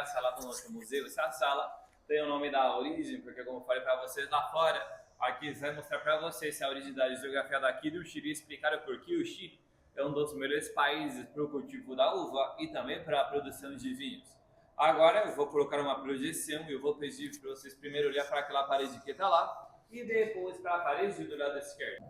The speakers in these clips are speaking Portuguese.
a sala do nosso museu. Essa sala tem o nome da origem, porque como eu falei para vocês lá fora, aqui vai mostrar para vocês a origem da geografia daqui do Chile e explicar o porquê o Chile é um dos melhores países para o cultivo da uva e também para a produção de vinhos. Agora eu vou colocar uma projeção e eu vou pedir para vocês primeiro olhar para aquela parede que está lá e depois para a parede do lado esquerdo.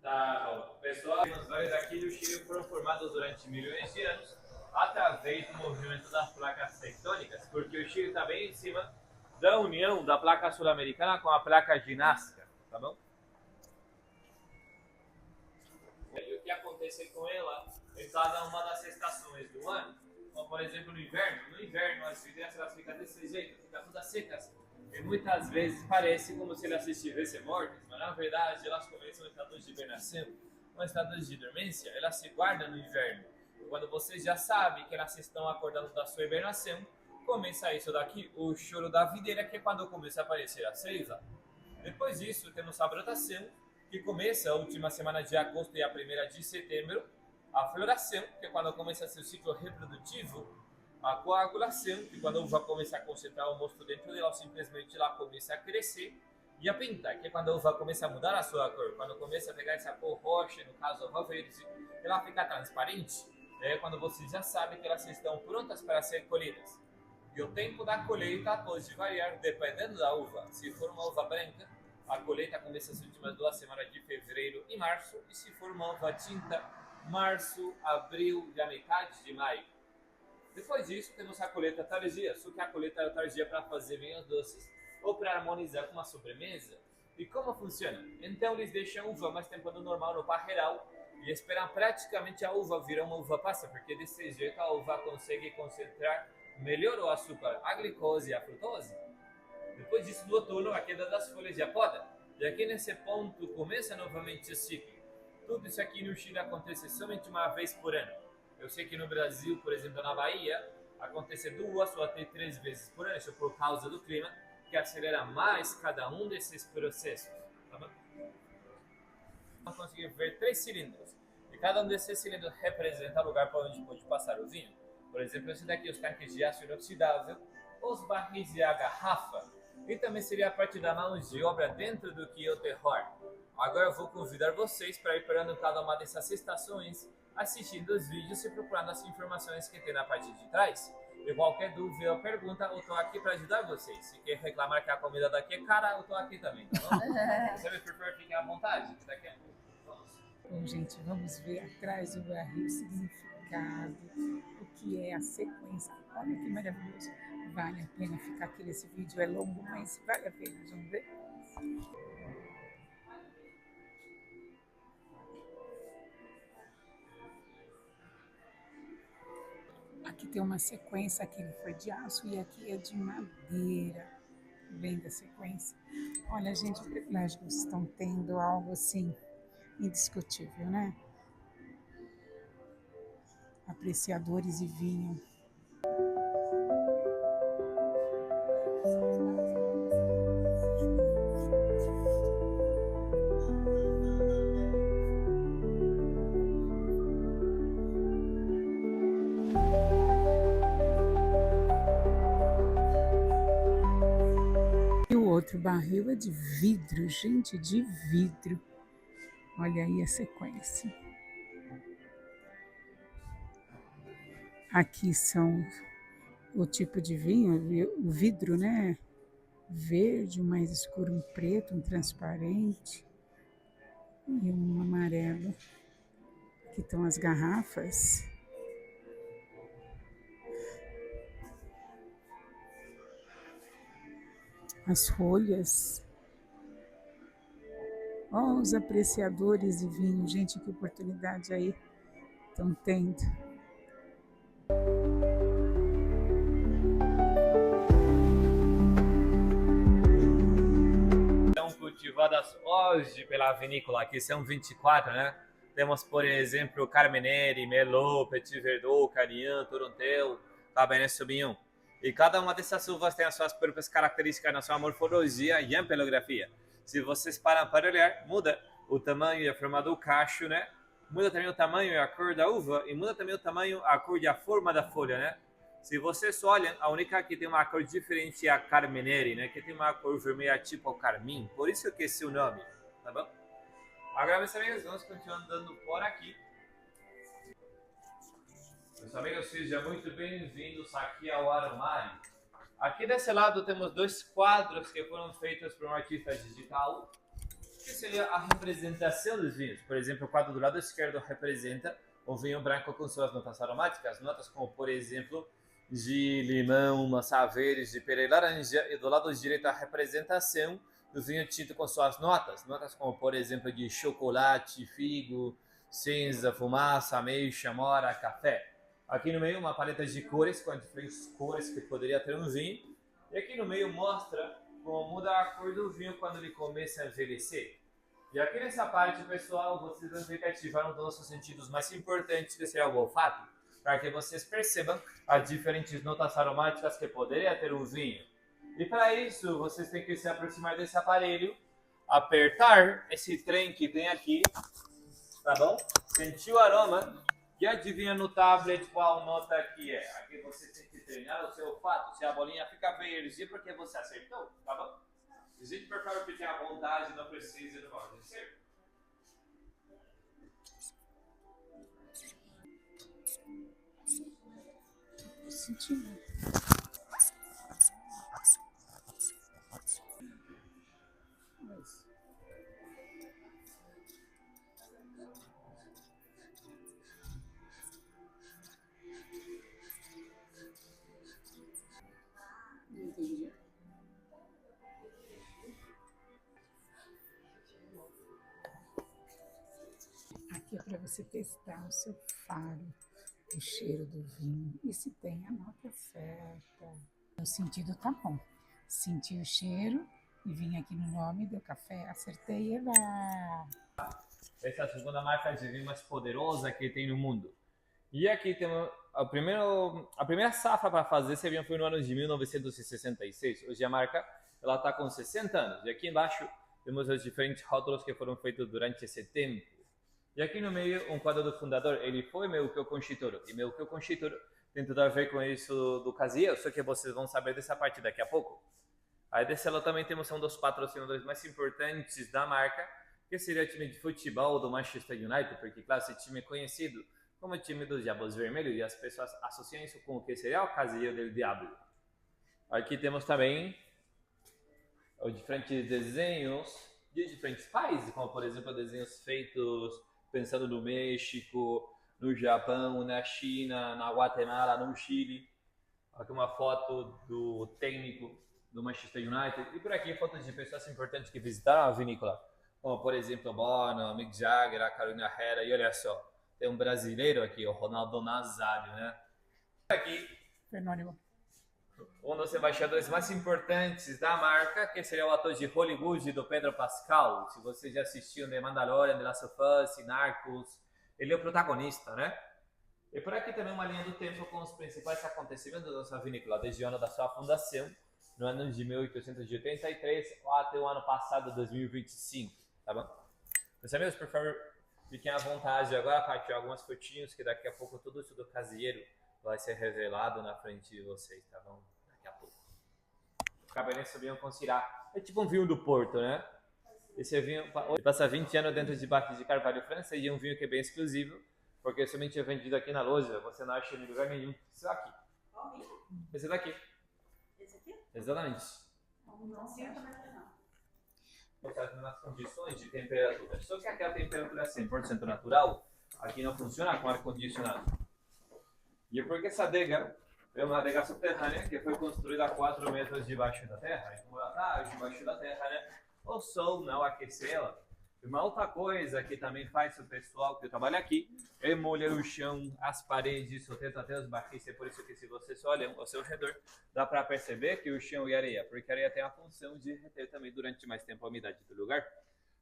Tá bom. Pessoal, os vales aqui do Chile foram formados durante milhões de anos através do movimento das placas tectônicas, porque o Chile está bem em cima da união da placa sul-americana com a placa de Nazca, tá bom? E o que acontece com ela em cada uma das estações do ano, como por exemplo no inverno as videiras elas ficam desse jeito, ficam todas secas. E muitas vezes parece como se elas estivessem mortas, mas na verdade elas começam em estados de hibernação, ou estados de dormência, elas se guardam no inverno. E quando você já sabe que elas estão acordando da sua hibernação, começa isso daqui, o choro da videira, que é quando começa a aparecer a seiva. Depois disso temos a brotação, que começa a última semana de agosto e a primeira de setembro, a floração, que é quando começa seu ciclo reprodutivo, a coagulação, que quando a uva começa a concentrar o mosto dentro dela, simplesmente ela começa a crescer, e a pinta, que é quando a uva começa a mudar a sua cor, quando começa a pegar essa cor roxa, no caso a uva verde, ela fica transparente, é quando você já sabe que elas estão prontas para ser colhidas. E o tempo da colheita pode variar dependendo da uva. Se for uma uva branca, a colheita começa as últimas 2 semanas de fevereiro e março, e se for uma uva tinta, março, abril e a metade de maio. Depois disso, temos a colheita tardia, só que a colheita tardia para fazer vinhos doces ou para harmonizar com uma sobremesa. E como funciona? Então eles deixam a uva mais tempo do normal no parreiral e esperam praticamente a uva virar uma uva passa, porque desse jeito a uva consegue concentrar melhor o açúcar, a glicose e a frutose. Depois disso, no outono, a queda das folhas e a poda. E aqui nesse ponto começa novamente o ciclo. Tudo isso aqui no Chile acontece somente uma vez por ano. Eu sei que no Brasil, por exemplo, na Bahia, acontece 2 ou até 3 vezes por ano, isso por causa do clima, que acelera mais cada um desses processos. Tá bom? Vamos conseguir ver 3 cilindros, e cada um desses cilindros representa o lugar para onde pode passar o vinho. Por exemplo, esse daqui, os tanques de aço inoxidável, os barris e a garrafa, e também seria a parte da mão de obra dentro do que é o terroir. Agora eu vou convidar vocês para ir parando em cada uma dessas estações assistindo os vídeos e procurando as informações que tem na parte de trás. E qualquer dúvida ou pergunta, eu tô aqui para ajudar vocês. Se quer reclamar que a comida daqui é cara, eu tô aqui também, tá bom? Se você prefer, fiquem à vontade, que daqui a pouco. Vamos. Bom, gente, vamos ver atrás do barril o significado, o que é a sequência. Olha que maravilhoso. Vale a pena ficar aqui nesse vídeo, é longo, mas vale a pena, vamos ver? Aqui tem uma sequência, aqui foi de aço e aqui é de madeira. Bem da sequência. Olha, gente, o privilégio que vocês estão tendo, algo assim, indiscutível, né? Apreciadores de vinho. E o outro barril é de vidro, gente, de vidro. Olha aí a sequência. Aqui são o tipo de vinho, o vidro, né? Verde, um mais escuro, um preto, um transparente e um amarelo. Aqui estão as garrafas. As folhas. Ó, os apreciadores de vinho, gente, que oportunidade aí estão tendo. São cultivadas hoje pela vinícola, aqui são 24, né? Temos, por exemplo, Carmenere, Merlot, Petit Verdot, Carignan, Torontel, Cabernet Sauvignon. E cada uma dessas uvas tem as suas próprias características na sua morfologia e ampelografia. Se vocês param para olhar, muda o tamanho e a forma do cacho, né? Muda também o tamanho e a cor da uva e muda também o tamanho, a cor e a forma da folha, né? Se vocês olham, a única que tem uma cor diferente é a Carmenere, né? Que tem uma cor vermelha tipo carmim, por isso que esse é o nome, tá bom? Agora, meus amigos, vamos continuar andando por aqui. Meus amigos, sejam muito bem-vindos aqui ao Aromário. Aqui desse lado temos dois quadros que foram feitos por um artista digital, que seria a representação dos vinhos. Por exemplo, o quadro do lado esquerdo representa o vinho branco com suas notas aromáticas, notas como, por exemplo, de limão, maçã verde, de pera e laranja, e do lado direito a representação do vinho tinto com suas notas, notas como, por exemplo, de chocolate, figo, cinza, fumaça, ameixa, mora, café. Aqui no meio uma paleta de cores, com diferentes cores que poderia ter um vinho, e aqui no meio mostra como muda a cor do vinho quando ele começa a envelhecer. E aqui nessa parte, pessoal, vocês vão ter que ativar um dos nossos sentidos mais importantes, que seria o olfato, para que vocês percebam as diferentes notas aromáticas que poderia ter um vinho. E para isso, vocês têm que se aproximar desse aparelho, apertar esse trem que tem aqui, tá bom? Sentir o aroma e adivinha no tablet qual nota que é. Aqui você tem que treinar o seu olfato. Se a bolinha fica verde, porque você acertou, tá bom? Gente, por favor, fiquem à vontade, não precisa de acontecer. Sentindo. Entendi. Aqui é para você testar o seu faro, o cheiro do vinho e se tem a nota certa. O sentido tá bom. Senti o cheiro e vim aqui no nome do café, acertei, eba! Essa é a segunda marca de vinho mais poderosa que tem no mundo. E aqui temos a primeira safra para fazer esse vinho foi no ano de 1966. Hoje a marca ela está com 60 anos. E aqui embaixo temos os diferentes rótulos que foram feitos durante esse tempo. E aqui no meio, um quadro do fundador, ele foi Melchior Conchitoro. E Melchior Conchitoro tem tudo a ver com isso do Casiel, só que vocês vão saber dessa parte daqui a pouco. Aí desse lado também temos um dos patrocinadores mais importantes da marca, que seria o time de futebol do Manchester United, porque, claro, esse time é conhecido como o time dos Diabos Vermelhos, e as pessoas associam isso com o que seria o caseiro do Diablo. Aqui temos também os diferentes desenhos de diferentes países, como por exemplo desenhos feitos pensando no México, no Japão, na China, na Guatemala, no Chile. Aqui uma foto do técnico do Manchester United. E por aqui fotos de pessoas importantes que visitaram a vinícola, como por exemplo Bono, Mick Jagger, a Carolina Herrera. E olha só, tem um brasileiro aqui, o Ronaldo Nazário, né? Aqui, Fenômeno. um dos embaixadores mais importantes da marca, que seria o ator de Hollywood do Pedro Pascal. Se você já assistiu The Mandalorian, The Last of Us, Narcos, ele é o protagonista, né? E por aqui também uma linha do tempo com os principais acontecimentos da nossa vinícola, desde o ano da sua fundação, no ano de 1883, até o ano passado, 2025, tá bom? Meus amigos, por favor, fiquem à vontade agora para tirar algumas fotinhos, que daqui a pouco tudo isso do caseiro vai ser revelado na frente de vocês, tá bom? Daqui a pouco. O Cabernet Sauvignon com Syrah é tipo um vinho do Porto, né? Esse vinho passa 20 anos dentro de barricas de carvalho francês e é um vinho que é bem exclusivo, porque somente é vendido aqui na loja, você não acha em lugar nenhum. Esse daqui. Qual vinho? Esse daqui. Esse aqui? Exatamente. Não sinto mais não. Colocado nas condições de temperatura. Só que aquela temperatura 100% natural, aqui não funciona com ar-condicionado. E é porque essa adega é uma adega subterrânea que foi construída a 4 metros debaixo da terra. E como ela está debaixo da terra, né? O sol não aquece ela. E uma outra coisa que também faz o pessoal que trabalha aqui é molhar o chão, as paredes, o teto até os barris. É por isso que se vocês olham ao seu redor, dá para perceber que o chão e areia, porque a areia tem a função de reter também durante mais tempo a umidade do lugar.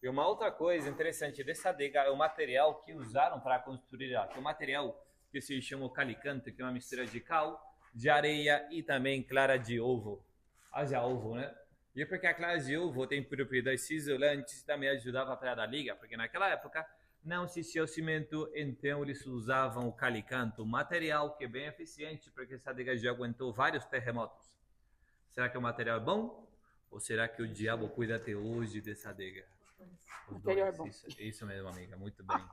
E uma outra coisa interessante dessa adega é o material que usaram para construir ela. Que é um material que se chama calicante, que é uma mistura de cal, de areia e também clara de ovo. Haja ovo, né? E é porque a clara de ovo tem propriedades isolantes e também ajudava para dar liga, porque naquela época não existia o cimento, então eles usavam o calicanto, um material que é bem eficiente, porque essa adega já aguentou vários terremotos. Será que o material é bom? Ou será que o diabo cuida até hoje dessa adega? O material é bom. Isso mesmo, amiga, muito bem.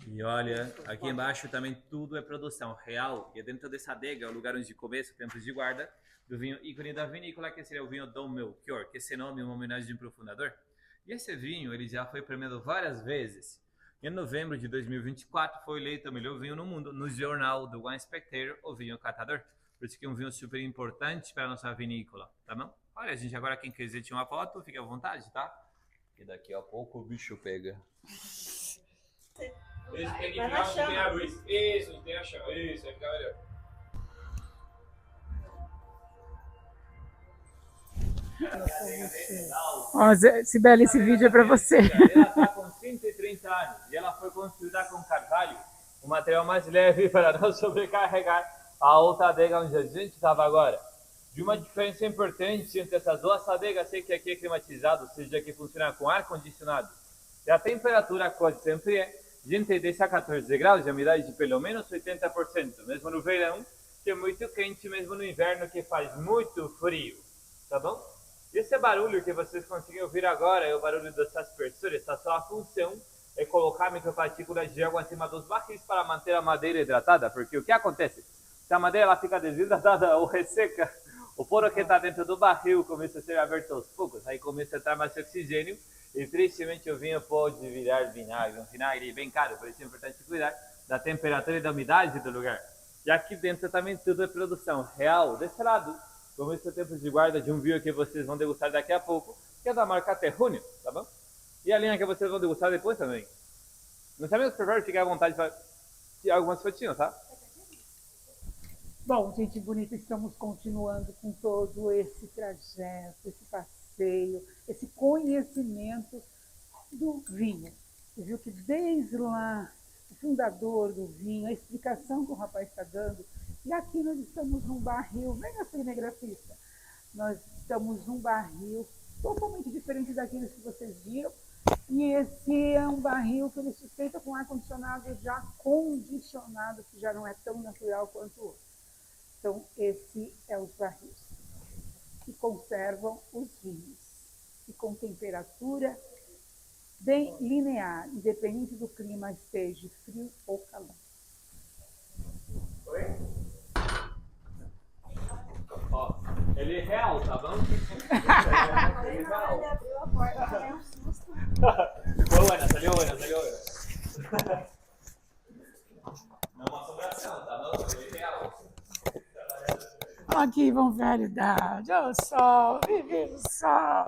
E olha, aqui embaixo também tudo é produção real. E dentro dessa adega é o lugar onde começa o tempo de guarda do vinho ícone da vinícola, que seria o vinho Dom Melchior, que esse nome é uma homenagem de um profundador. E esse vinho ele já foi premiado várias vezes. Em novembro de 2024 foi eleito o melhor vinho no mundo no jornal do Wine Spectator, o vinho catador. Por isso que é um vinho super importante para a nossa vinícola, tá bom? Olha, gente, agora quem quiser tirar uma foto, fique à vontade, tá? E daqui a pouco o bicho pega. Isso, Tem que vai virar na chama. tem a luz. Isso, tem a chama. Isso, vai ficar melhor. Ó, Sibeli, esse vídeo é para você. Ela está com 130 anos e ela foi construída com carvalho, o material mais leve para não sobrecarregar a outra adega onde a gente estava agora. De uma diferença importante entre essas duas adegas, sei que aqui é climatizado, ou seja, aqui funciona com ar-condicionado. E a temperatura quase sempre é de entre 10 a 14 graus, e a umidade de pelo menos 80%, mesmo no verão, que é muito quente, mesmo no inverno, que faz muito frio, tá bom? Esse barulho que vocês conseguem ouvir agora é o barulho dos aspersores. A sua função é colocar micropartículas de água acima dos barris para manter a madeira hidratada, porque o que acontece? Se a madeira ela fica desidratada ou resseca, o poro que está dentro do barril começa a ser aberto aos poucos, aí começa a entrar mais oxigênio e tristemente o vinho pode virar vinagre, um vinagre bem caro, por isso é importante cuidar da temperatura e da umidade do lugar. E aqui dentro também tudo é produção real. Desse lado, começa o tempo de guarda de um vinho que vocês vão degustar daqui a pouco, que é da marca Terrúneo, tá bom? E a linha que vocês vão degustar depois também. Meus amigos, por favor, fiquem à vontade para tirar algumas fotinhas, tá? Bom, gente bonita, estamos continuando com todo esse trajeto, esse passeio, esse conhecimento do vinho. Você viu que desde lá, o fundador do vinho, a explicação que o rapaz está dando, e aqui nós estamos num barril, venha cinegrafista, nós estamos num barril totalmente diferente daqueles que vocês viram, e esse é um barril que ele sustenta com ar-condicionado já condicionado, que já não é tão natural quanto o outro. Então, esse é os barris que conservam os vinhos, e com temperatura bem linear, independente do clima esteja frio ou calor. Oi? Ó, ele é real, tá bom? Ele é real. Ele abriu a porta, também um susto. Ficou buena, salió buena, salió buena. Não é uma assombração, tá bom? Ele é real. Aqui vão realidade, olha o sol, vive o sol.